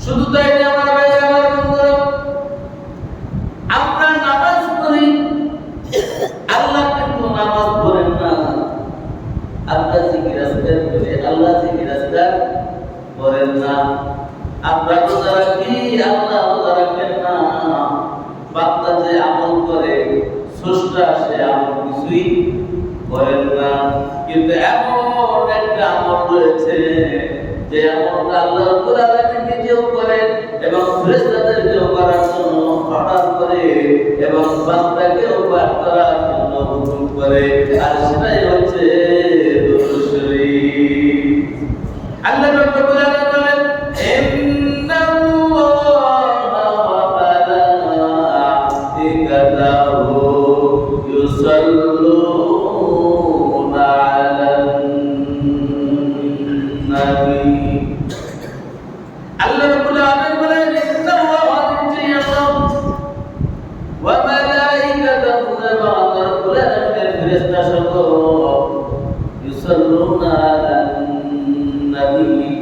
শুধু তাই না আমার ভাই আমার বন্ধুরা, আমরা নামাজ পড়ি, আল্লাহ কিন্তু নামাজ পড়েন না। আমরা জিকির আজকার করি, আল্লাহ জিকির আজকার করেন না। আমরা রোজা রাখি, আল্লাহ রোজা রাখেন না। বান্দা যে আমল করে স্রষ্টা সে আমল কিছুই করেন না। কিন্তু এমন একটা আমল রয়েছে যে আমলটা আল্লাহ রাব্বুল আলামিন নিজেও করেন এবং ফেরেশতাদেরকেও করার জন্য অর্ডার করে এবং বান্দাকেও পাঠ করার জন্য হুকুম করে, আর সেটাই হচ্ছে দুরূদ শরীফ। আল্লাহ রাব্বুল আলামিন বলেন, ইন্নাল্লাহা ওয়া মালাইকাতাহু ইউসাল্লুনা আলান নবী। আল্লাহ রাব্বুল আলামিন বলেন, ইন্নাল্লাহা ওয়া মালাইকাতাহু এবং আল্লাহ রাব্বুল আলামিনের ফেরেশতা সকল ইউসাল্লুনা আলান নবী।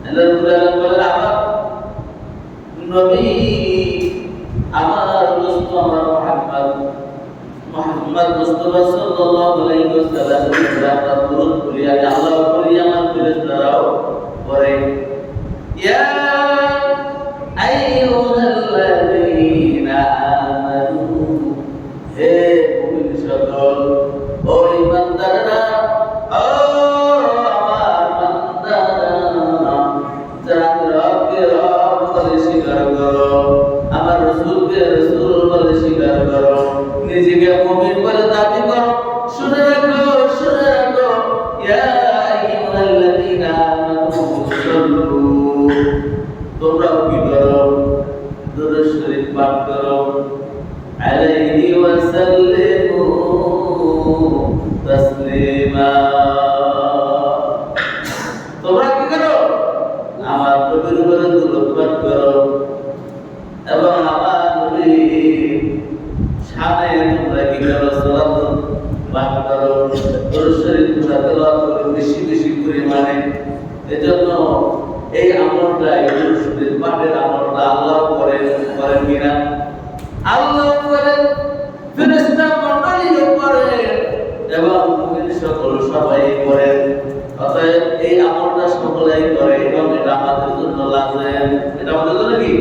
আল্লাহ রাব্বুল আলামিন বলেন, আমার নবী, আমার দোস্ত, আমার মুহাম্মদ মুস্তাফা সাল্লাল্লাহু আলাইহি ওয়াসাল্লামের উপরে আমরা দরুদ পড়ি, আর আল্লাহ পড়ি, আমার ফেরেশতারাও পড়ে। ইয়া আইয়ুহাল্লাযীনা আমানু, হে মুমিন সকল, ও ঈমানদাররা, ও আমার বান্দারা, যারা রবকে রব বলে স্বীকার করো, আমার রাসূলকে রাসূল বলে স্বীকার করো, নিজেকে মুমিন বলে দাবি করো, শুনে রাখো, শুনে রাখো, ইয়া আইয়ুহাল্লাযীনা আমানু সাল্লু, তোমরা কি করো? দুরূদ শরীফ পাঠ করো, আলাইহি ওয়া সাল্লিমু তাসলিমা। তোমরা কি করো? আমার নবীর উপরে দুরূদ পাঠ করো এবং আমার নবীর সামনে তোমরা কি করো? সালাত পাঠ করো, দুরূদ শরীফ তেলাওয়াত করো বেশি বেশি পরিমাণে। এজন্য এই আমলটা, এই দুরূদ শরীফ পাঠের আমলটা আল্লাহ করেন কিনা? আল্লাহ করেন, ফেরেশতা মণ্ডলীও করেন এবং মুমিন সকল সবাই করেন। অতএব এই আমলটা সকলেই করে এবং এটা আমাদের জন্য লাজেম। এটা আমাদের জন্য কি?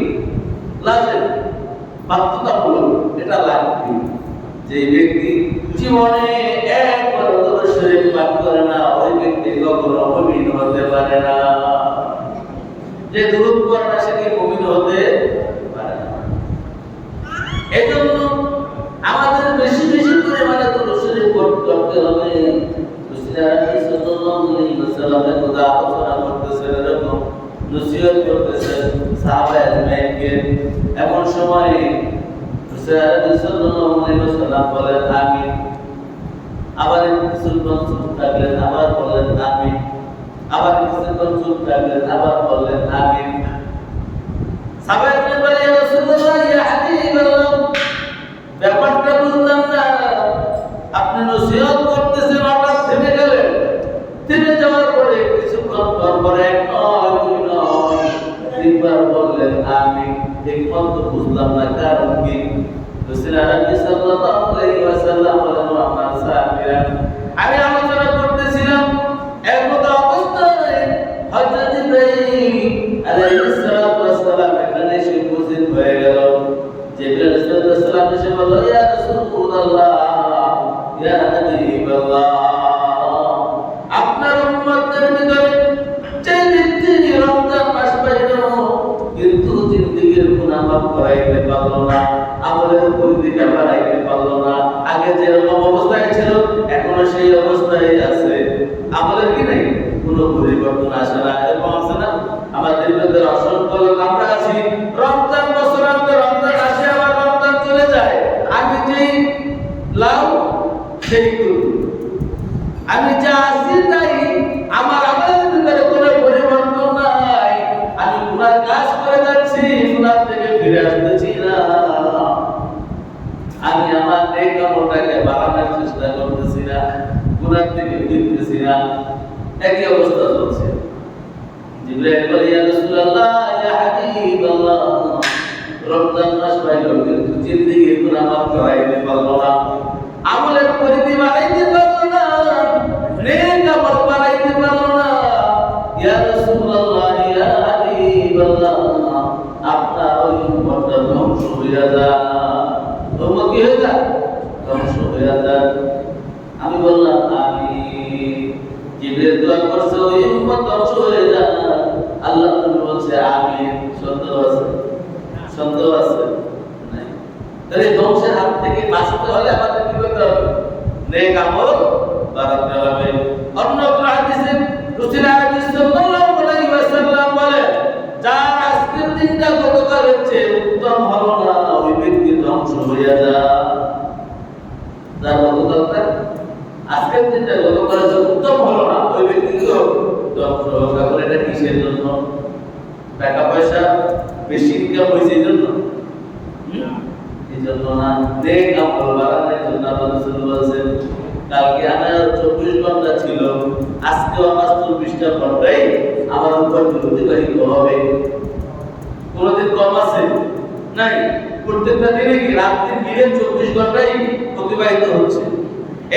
লাজেম, বাধ্যতামূলক, এটা লাগবে। যে ব্যক্তি জীবনে একবার দুরূদ শরীফ পাঠ করে না, ওই ব্যক্তি কখনো মুমিন হতে পারে না। যে দুরূদ পড়ে না সে কি মুমিন হতে পারে না। এজন্য আমাদের বেশি বেশি পরিমাণে দুরূদ শরীফ পড়তে হবে। রাসূলুল্লাহ সাল্লাল্লাহু আলাইহি ওয়াসাল্লামের কথা আলোচনা করতেছেন, এরকম নসিহত করতেছেন সাহাবায়ে আজমাইনকে। এমন সময় রাসূলুল্লাহ সাল্লাল্লাহু আলাইহি ওয়াসাল্লাম বলেন আমিন, আবার কিছুক্ষণ চুপ থাকলেন, আবার বললেন আমিন, আবার কিছুক্ষণ চুপ থাকলেন, আবার বললেন আমিন। সাহাবায়ে আজমাইন বলেন, ইয়া রাসূলুল্লাহ, ইয়া হাবিবাল্লাহ, ব্যাপারটা বুঝলাম না, আপনি নসিহত করতেছেন, হঠাৎ থেমে গেলেন। থেমে যাওয়ার পরে কিছুক্ষণ পরে এক নয়, দুই নয়, তিনবার বললেন আমিন। ঠিক মতো বুঝলাম না, কারণ কি? রাসূলুল্লাহ সাল্লাল্লাহু আলাইহি ওয়াসাল্লাম বলেন, আমার সাহাবীরা, আমি আলোচনা করতেছিলাম, এমন অবস্থায় হযরত জিবরাইল আলাইহিস সালাতু ওয়াস সালাম এখানে এসে উপস্থিত হয়ে গেল। জিবরাইল আলাইহিস সালাম এসে বলল, ইয়া রাসূলুল্লাহ, ইয়া হাবিবাল্লাহ, আপনার উম্মতের ভিতরে যে ব্যক্তি রমজান মাস পাইল কিন্তু জিন্দেগীর গুনাহ মাফ করাইতে পারল না, আমলের পরিধিটা বাড়াইতে পারল না, আগে যেরকম অবস্থায় ছিল এখনো সেই অবস্থায় আছে, আমলের কি নাই, কোনো পরিবর্তন আসে না। এরকম আছে না? আমাদের ভিতরে অসংখ্য লোক আমরা আছি, রমজান বছর আমাদের রমজান আসে, আবার রমজান চলে যায়, আমি যেই লাভ সেই করব, আমি যা আছি তাই, আমার আমলের ভিতরে কোনো পরিবর্তন নাই, আমি গুনার কাজ করে যাচ্ছি, গুনার থেকে ফিরে আসতেছি না, আমি আমার নেক আমলটাকে বাড়ানোর চেষ্টা করতেছি না, গুনার থেকে ফিরতেছি না, একই অবস্থা চলছে। জিবরাইল বলে, ইয়া রাসূলুল্লাহ, ইয়া জিন্দেগির গুনাহ করাইতে পারলো না, আমলের পরিধি বাড়াইতে পারলো না, নেক আমল বাড়াইতে পারলো না। ইয়া রাসূলুল্লাহ, ইয়া হাবিবাল্লাহ, আপনার ওই উম্মতটা ধ্বংস হইয়া যায়, উম্মত কি হয়ে যায়? ধ্বংস হইয়া যায়। আমি বললাম আমি জিবরিল দোয়া করছে ওই উম্মত ধ্বংস হয়ে যায়। আল্লাহ তুমি বলছে আমিন। সন্দেহ আছে? সন্দেহ আছে? নাই। তাহলে ধ্বংসের হাত থেকে বাঁচতে হলে আমাদের কি করতে হবে? নেক আমল বাড়াতে হবে। অন্য কোন হাদিসে রাসূল আরবি সাল্লাল্লাহু আলাইহি ওয়াসাল্লাম বলেন, যার আজকের দিনটা গতকালের চেয়ে উত্তম হলো না, ওই ব্যক্তি ধ্বংস হয়ে যায়। যার গতকালটা আজকের দিনটা গতকালের চেয়ে উত্তম হলো না, ওই ব্যক্তি তো ধ্বংস হয়ে গেল। এটা কিসের জন্য? টাকা পয়সা বেশি ইনকাম হয়েছে এই জন্য? এই জন্য না, নেক আমল বাড়ানোর জন্য। আল্লাহ রাসূল বলেছেন কালকে আমার 24 ঘন্টা ছিল, আজকেও আমার 24টা ঘন্টাই আমার উপর অতিবাহিত হবে। কোনদিন কম আছে? নাই। প্রত্যেকটা দিনে কি রাত দিন মিলে 24 ঘন্টাই অতিবাহিত হচ্ছে।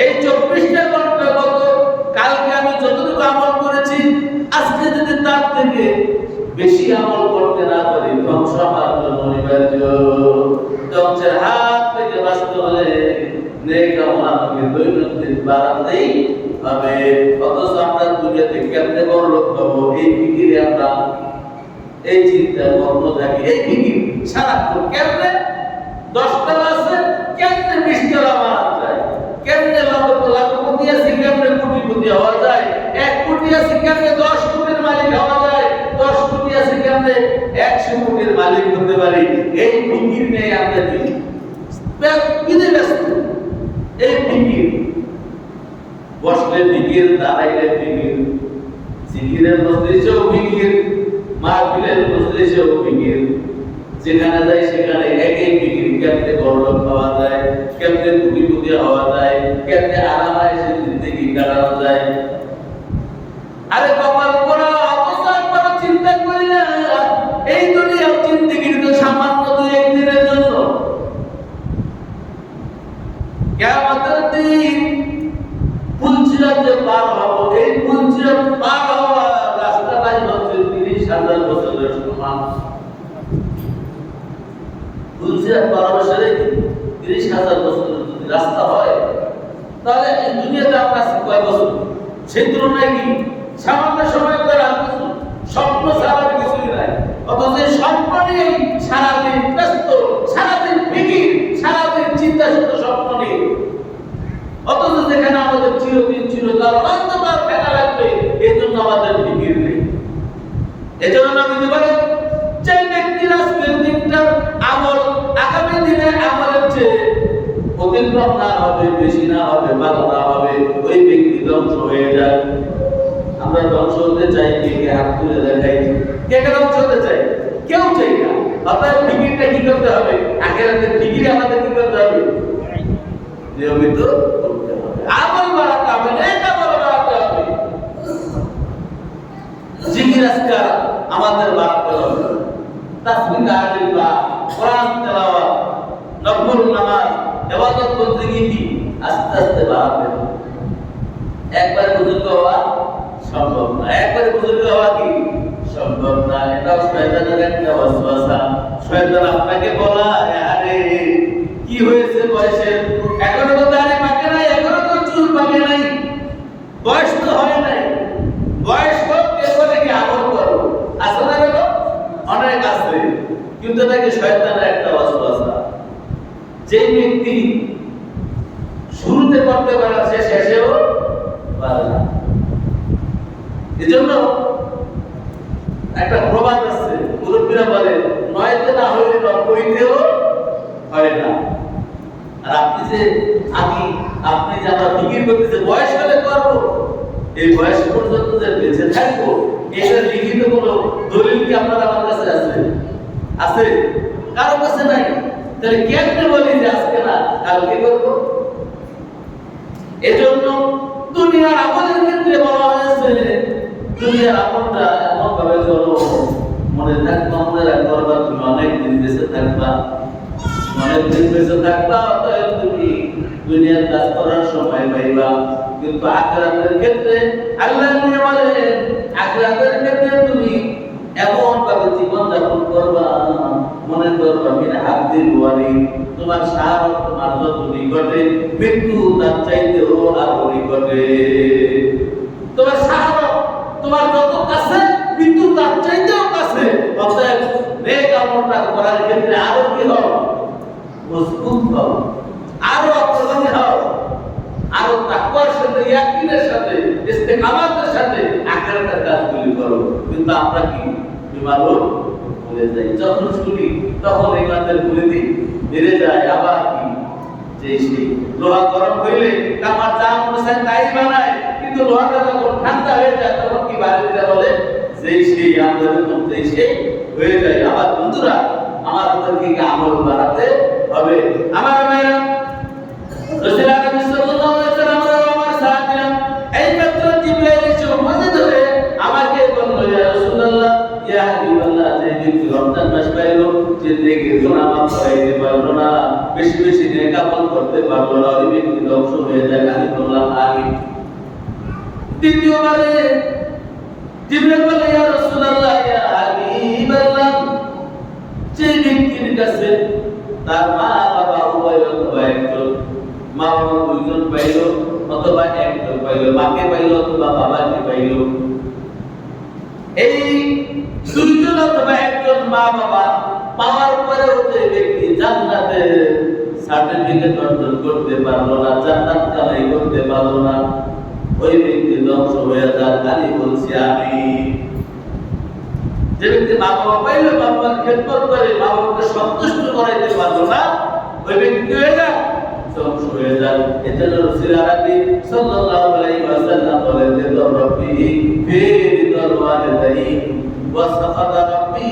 এই 24টা ঘন্টা কত? কালকে আমি যতটুকু আমল করেছি, আজকে যদি তার থেকে বেশি আমল করতে না পারি, ধ্বংস আমার জন্য অনিবার্য। ধ্বংসের হাত থেকে বাঁচতে হলে নেক আমল আমাকে দৈনন্দিন বাড়াতেই হবে। অথচ আমরা দুনিয়াতে কেমনে বড় লোক পাবো, এই ফিকিরে আমরা, এই চিন্তা মগ্ন থাকি। এই ফিকির সারাক্ষণ কেমনে 10টা আছে, কেমনে 20টা বানানো যায়, কেমনে লাখপতি আছে, কেমনে কোটিপতি হওয়া যায়, 1 কোটি আছে কেমনে 10 কোটির মালিক হওয়া যায়, 10 কোটি আছে কেমনে 100 কোটির মালিক হতে পারি। এই ফিকির নেই আমরা বিধে ব্যস্ত। এই ফিকির, বসলে ফিকির, দাঁড়াইলে ফিকির, জিকিরের মজলিসেও ফিকির, মাহফিলের মজলিসেও ফিকির, যেখানে যায় সেখানে একই ফিকির। কেমনে বড়লোক হওয়া যায়, কেমনে কোটিপতি হওয়া যায়, কেমনে আরামায় সে জিন্দেগি কাটানো যায়। আরে কপাল পোড়া, অথচ আমরা চিন্তা করি না এই দুনিয়ার জিন্দেগির তো সামান্য 2-1 দিনের জন্য। কিয়ামতের দিন পুলসিরাতে পার হব, এই পুলসিরাত পার হওয়া রাস্তাটাই হচ্ছে 30,000 বছরের সমান। পুলসিরাত পার হওয়ার সাথে 30,000 বছরের যদি রাস্তা হয়, তাহলে এই দুনিয়াতে আমরা আছি কয় বছর? সেই তুলনায় কি সামান্য সময় ধরে কিছু স্বপ্ন ছাড়া কিছুই নাই। অথচ এই স্বপ্ন নিয়ে সারাদিন ব্যস্ত, সারাদিন ফিকির, সারাদিন চিন্তা শুধু স্বপ্ন নিয়ে। অথচ যেখানে আমাদের চিরদিন চিরকাল অন্তবার ফেলা লাগবে, এই জন্য আমাদের ফিকির নেই। এজন্য আমি বলি, যে ব্যক্তির আজকের দিনটার আমল আগামী দিনের আমলের চেয়ে অতিক্রম না হবে, বেশি না হবে, ভালো না হবে, ওই ব্যক্তি ধ্বংস হয়ে যায়। আমরা ধ্বংস হতে চাই, কে হাত তুলে দেখাই, কে ধ্বংস হতে চাই? কেউ চাই না। অর্থাৎ ফিকিরটা কি করতে হবে? আখিরাতের ফিকির আমাদের কি করতে হবে? নিয়মিত করতে হবে, আমল বাড়াতে হবে, নেক আমল বাড়াতে হবে, জিকির আজকার আমাদের বাড়াতে হবে, তাসবিহ তাহলিল বা কোরআন তেলাওয়াত, নফল নামাজ, ইবাদত বন্দেগী কি আস্তে আস্তে বাড়াতে হবে। একবারে বুজুর্গ হওয়া সম্ভব না, একবারে বুজুর্গ হওয়া কি সম্ভব না। এটা শয়তানের একটা ওয়াসওয়াসা। শয়তান আপনাকে বলা, আরে কি হয়েছে বয়সের, এখনো তো দাড়ি পাকে নাই, এখনো তো চুল পাকে নাই, বয়স তো হয় নাই, বয়স হোক এরপরে কি আমল করো। আসলে গেল অনেক আছে, কিন্তু তাকে শয়তানের একটা ওয়াসওয়াসা। যে ব্যক্তি শুরুতে করতে পারে সে শেষেও পারে না। এজন্য একটা প্রবাদ আছে, মুরব্বীরা বলে 9তে না হইলে 90তেও হয় না। আর আপনি যে আপনি যে আমরা ফিকির করতেছে বয়স হলে করবো, এই বয়স পর্যন্ত যে বেঁচে থাকবো, এটা লিখিত কোনো দলিল কি আপনার আমার কাছে আছে? আছে? কারো কাছে নাই। তাহলে কেমনে বলি যে আজকে না কালকে করবো? এজন্য দুনিয়ার আমলের ক্ষেত্রে বলা হয়েছে, দুনিয়ার আমলটা এমন ভাবে চলো, মনে থাকবা, মনে রাখবা, তুমি অনেক দিন বেঁচে থাকবা, অনেকদিন বেঁচে থাকবা, অতএব তুমি দুনিয়ার কাজ করার সময় পাইবা। কিন্তু আখিরাতের ক্ষেত্রে আল্লাহ নিয়ে বলেন, আখিরাতের ক্ষেত্রে তুমি এমন ভাবে জীবন যাপন করবা, মনে করবা মিন আব্দিল ওয়ালি, তোমার শাহাদাত তোমার যত নিকটে, মৃত্যু তার চাইতেও আরো নিকটে। তোমার শাহাদাত তোমার যত কাছে, মৃত্যু তার চাইতেও কাছে। অতএব নেক আমলটা করার ক্ষেত্রে আরো কি হও, মজবুত হও, আরো অগ্রগামী হও, আরো তাকওয়ার সাথে, ইয়াকিনের সাথে, ইস্তেকামাতের সাথে আখিরাতের কাজগুলি করো। কিন্তু আমরা কি বিমানও ভুলে যাই, যখন শুনি তখন ইমানদের ভুলে দিই, বেড়ে যায়। আবার কি যে সেই লোহা গরম হইলে আমার যা মনে চায় তাই বানায়, কিন্তু লোহাটা যখন ঠান্ডা হয়ে যায় তখন কি বাড়িতে বলে যেই সেই, আমরা যখন যেই সেই হয়ে যায়। আমার বন্ধুরা, আমাদেরকে কি আমল বাড়াতে হবে। আমার ভাইরা, রাসূল আকরাম সাল্লাল্লাহু আলাইহি ওয়াসাল্লাম আমার সাহাবীরা এই মাত্র জিবরাইল এসে উপস্থিত হয়ে আমাকে বলল, ইয়া রাসূলুল্লাহ, ইয়া হাবিবাল্লাহ, যে ব্যক্তি রমজান মাস পাইলো, যে নেকি গুনাহ মাফ করাইতে পারলো না, বেশি বেশি নেক আমল করতে পারলো না, ওই ব্যক্তি ধ্বংস হয়ে যায়। আমি বললাম আমিন। দ্বিতীয়বারে জিবরাইল বলে, ইয়া রাসূলুল্লাহ, ইয়া হাবিবাল্লাহ, যে ব্যক্তির কাছে তার মা বাবা উভয় অথবা একজন, মা বাবা দুইজন পাইল অথবা একজন পাইল, মাকে পাইল অথবা বাবাকে পাইল, এই দুইজন অথবা একজন মা বাবা পাওয়ার পরেও যে ব্যক্তি জান্নাতের সার্টিফিকেট অর্জন করতে পারলো না, জান্নাত কামাই করতে পারলো না, ওই ব্যক্তি ধ্বংস হয়ে যাক। আমি বলছি আমি। যে ব্যক্তি মা বাবা পাইলো, বাবার খেদমত করে, মা বাবাকে সন্তুষ্ট করাইতে পারলো না, ওই ব্যক্তি হয়ে যায় ধ্বংস হয়ে যায়। এজন্য রাসূল আকরাম সাল্লাল্লাহু আলাইহি ওয়াসাল্লাম বলেন যে রব্বি ফি রিদাল ওয়ালিদাইন ওয়া সাখাতা রব্বি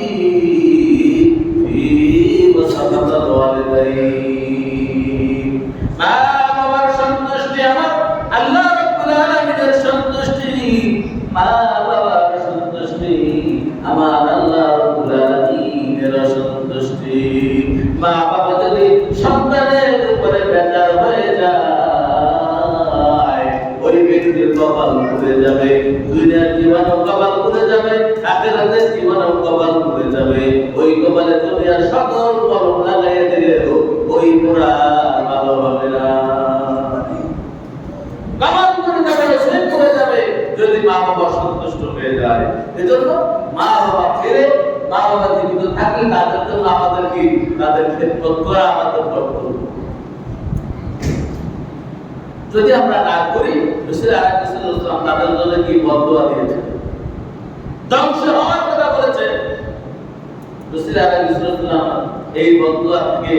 ফি ওয়া সাখাতাল ওয়ালিদাইন। মা বাবার সন্তুষ্টি আমার আল্লাহ রাব্বুল আলামিনের সন্তুষ্টি, মা বাবার সন্তুষ্টি আমার আল্লাহ রাব্বুল আলামিনের সন্তুষ্টি। মা বাবা যদি সন্তানের উপরে বেজার হয়ে যায়, ওই ব্যক্তির কপাল পুড়ে যাবে, দুনিয়ার জীবনও কপাল পুড়ে যাবে, আখিরাতের জীবনও কপাল পুড়ে যাবে। ওই কপালে দুনিয়ার সকল কলম লাগাইয়া দিলেও ওই পুরা ভালো হবে না, কপাল পুড়ে যাবে, সে পুড়ে যাবে যদি মা বাবা সন্তুষ্ট হয়ে যায়। এজন্য মা বাবা ফিরে, মা বাবা জীবিত থাকলে তাদের জন্য আমাদের কি, তাদের খেদমত করা আমাদের কর্তব্য। যদি আমরা না করি, রাসূল আকরাম সাল্লাল্লাহু আলাইহি ওয়াসাল্লাম তাদের জন্য কি বদদুয়া দিয়েছেন, ধ্বংস হওয়ার কথা বলেছেন। রাসূল আকরাম সাল্লাল্লাহু আলাইহি ওয়াসাল্লাম এই বদদুয়া থেকে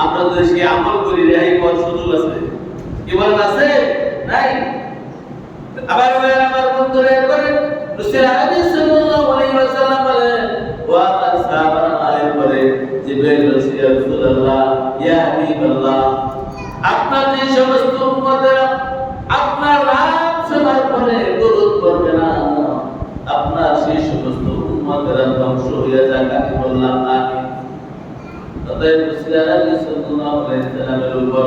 আমরা যদি সেই আমল করি, রেহাই পাওয়ার সুযোগ আছে কি বলেন, আছে নাই? আবার আমার বন্ধুরা করেন, রাসূল আকরাম সাল্লাল্লাহু আলাইহি ওয়াসাল্লাম বলেন, ওয়া আমার সাহাবারা আয়ের পরে জিবরাইল বলছে, ইয়া রাসূলুল্লাহ, ইয়া হাবিবাল্লাহ, আপনার যে সমস্ত উম্মতেরা আপনার নাম শোনার পরে দরুদ পড়বে না, আপনার সেই সমস্ত উম্মতেরা ধ্বংস হয়ে যাক। আমি বললাম আমিন। অতএব রাসূল সাল্লাল্লাহু আলাইহি ওয়াসাল্লামের উপর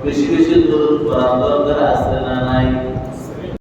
বেশি বেশি দরুদ পড়া দরকার আছে না নাই?